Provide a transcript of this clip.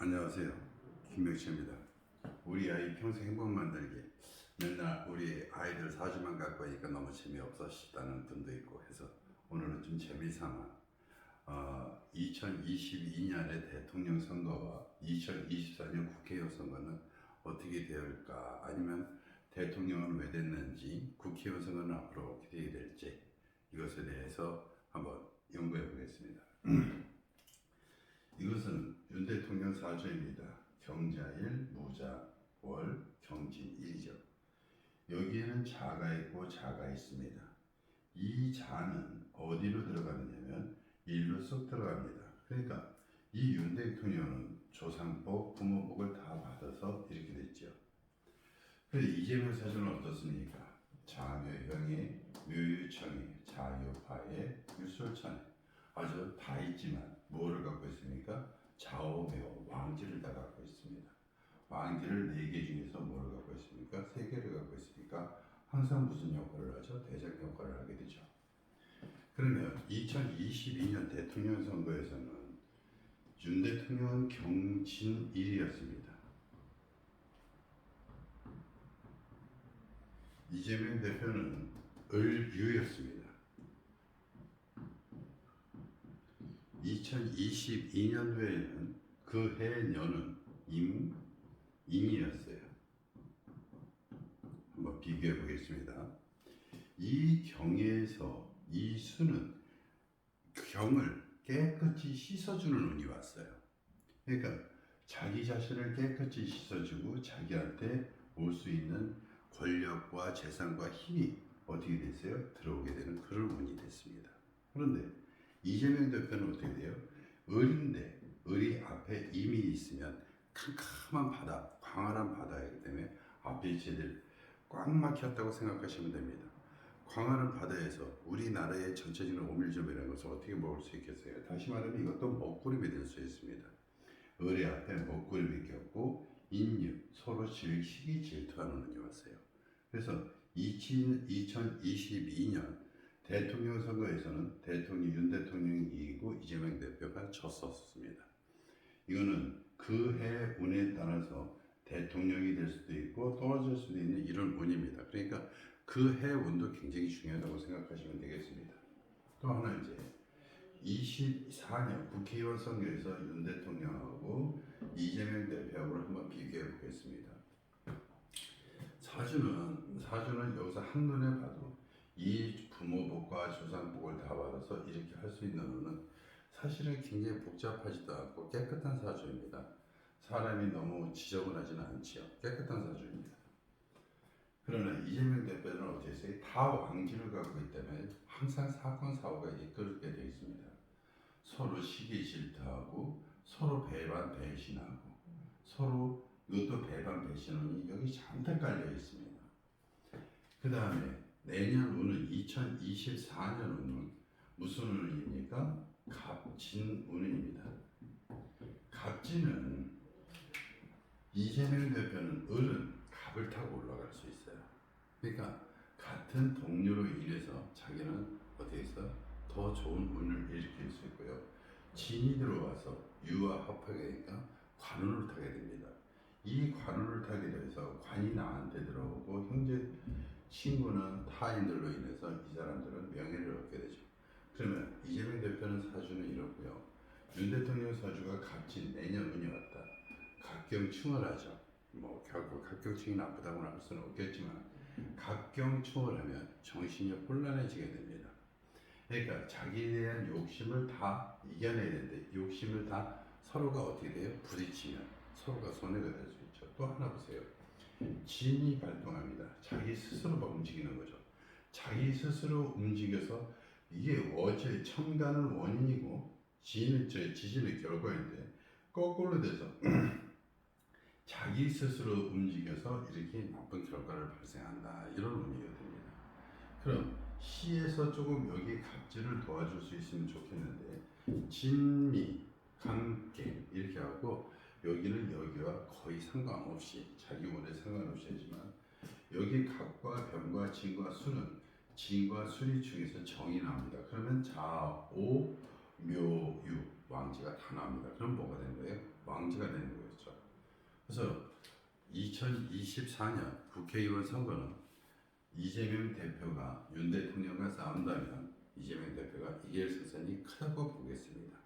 안녕하세요. 김명치입니다. 우리 아이 평생 행복 만들기. 맨날 우리 아이들 사주만 갖고 하니까 너무 재미없으시다는 분도 있고 해서 오늘은 좀 재미삼아 2022년의 대통령 선거와 2024년 국회의원 선거는 어떻게 될까, 아니면 대통령은 왜 됐는지, 국회의원 선거는 앞으로 어떻게 될지, 이것에 대해서 한번 연구해 보겠습니다. 이것은 윤 대통령 사주입니다. 경자일, 무자, 월, 경진일이죠. 여기에는 자가 있고 자가 있습니다. 이 자는 어디로 들어가느냐면 일로 쏙 들어갑니다. 그러니까 이 윤 대통령은 조상복, 부모복을 다 받아서 이렇게 됐죠. 그런데 이재명 사주는 어떻습니까? 자묘형에, 묘유청에, 자유파에, 유술천에 아주 다 있지만 뭐를 갖고 있습니까? 좌우묘, 왕지를 다 갖고 있습니다. 왕지를 4개 중에서 뭐를 갖고 있습니까? 3개를 갖고 있으니까 항상 무슨 역할을 하죠? 대장 역할을 하게 되죠. 그러면 2022년 대통령 선거에서는 윤 대통령은 경진일이었습니다. 이재명 대표는 을유였습니다. 2022년도에는 그 해년은 임인이었어요. 한번 비교해 보겠습니다. 이 경에서 이 수는 경을 깨끗이 씻어주는 운이 왔어요. 그러니까 자기 자신을 깨끗이 씻어주고 자기한테 올 수 있는 권력과 재산과 힘이 어떻게 됐어요? 들어오게 되는 그런 운이 됐습니다. 그런데 이재명 대표는 어떻게 돼요? 을인데 을이 앞에 임이 있으면 캄캄한 바다, 광활한 바다이기 때문에 앞에 제대로 꽉 막혔다고 생각하시면 됩니다. 광활한 바다에서 우리나라의 전체적인 오밀조밀한 것을 어떻게 먹을 수 있겠어요? 다시 말하면 이것도 먹구름이 될 수 있습니다. 을의 앞에 먹구름이 꼈고 인유, 서로 시기 질투하는 운이 왔어요. 그래서 2022년 대통령 선거에서는 윤 대통령이 이기고 이재명 대표가 졌었습니다. 이거는 그 해 운에 따라서 대통령이 될 수도 있고 떨어질 수도 있는 이런 운입니다. 그러니까 그 해 운도 굉장히 중요하다고 생각하시면 되겠습니다. 또 하나 이제 24년 국회의원 선거에서 윤 대통령하고 이재명 대표하고 한번 비교해 보겠습니다. 사주는 여기서 한눈에 봐도 이 부모복과 조상복을 다 받아서 이렇게 할 수 있는 운은 사실은 굉장히 복잡하지도 않고 깨끗한 사주입니다. 사람이 너무 지저분하지는 않지요. 깨끗한 사주입니다. 그러나 이재명 대표는 어떻게 했어요? 다 왕지를 갖고 있기 때문에 항상 사건 사고가 이끌게 되어 있습니다. 서로 시기 질투하고 서로 배반 배신하고 서로 이것도 배반 배신운이 여기 잔뜩 깔려 있습니다. 그 다음에 내년 운은 2024년 운은 무슨 운입니까? 갑진운입니다. 갑진은 이재명 대표는 을은 갑을 타고 올라갈 수 있어요. 그러니까 같은 동료로 인해서 자기는 어떻게 해서 더 좋은 운을 일으킬 수 있고요. 진이 들어와서 유와 합하게 되니까 관운을 타게 됩니다. 이 관운을 타게 돼서 관이 나한테 들어오고 형제 친구는 타인들로 인해서 이 사람들은 명예를 얻게 되죠. 그러면 이재명 대표는 사주는 이렇고요. 윤 대통령 사주가 갑진 내년 운이 왔다. 갑경충을 하죠. 뭐 결국 갑경충이 나쁘다고는 할 수는 없겠지만 갑경충을 하면 정신이 혼란해지게 됩니다. 그러니까 자기에 대한 욕심을 다 이겨내야 되는데 욕심을 다 서로가 어떻게 돼요? 부딪히면 서로가 손해가 될 수 있죠. 또 하나 보세요. 진이 발동합니다. 자기 스스로가 움직이는 거죠. 자기 스스로 움직여서 이게 어제 천간은 원인이고 지진은 결과인데 거꾸로 돼서 자기 스스로 움직여서 이렇게 나쁜 결과를 발생한다. 이런 의미가 됩니다. 그럼 시에서 조금 여기 갑진을 도와줄 수 있으면 좋겠는데 진미, 강계 이렇게 하고 여기는 여기와 거의 상관없이 자기 운에 상관없이 하지만 여기 갑과 병과 진과 수는 진과 수리 중에서 정이 나옵니다. 그러면 좌, 오, 묘, 유 왕지가 다 나옵니다. 그럼 뭐가 되는 거예요? 왕지가 되는 거예요. 그래서 2024년 국회의원 선거는 이재명 대표가 윤 대통령과 싸운다면 이재명 대표가 이길 가능성이 크다고 보겠습니다.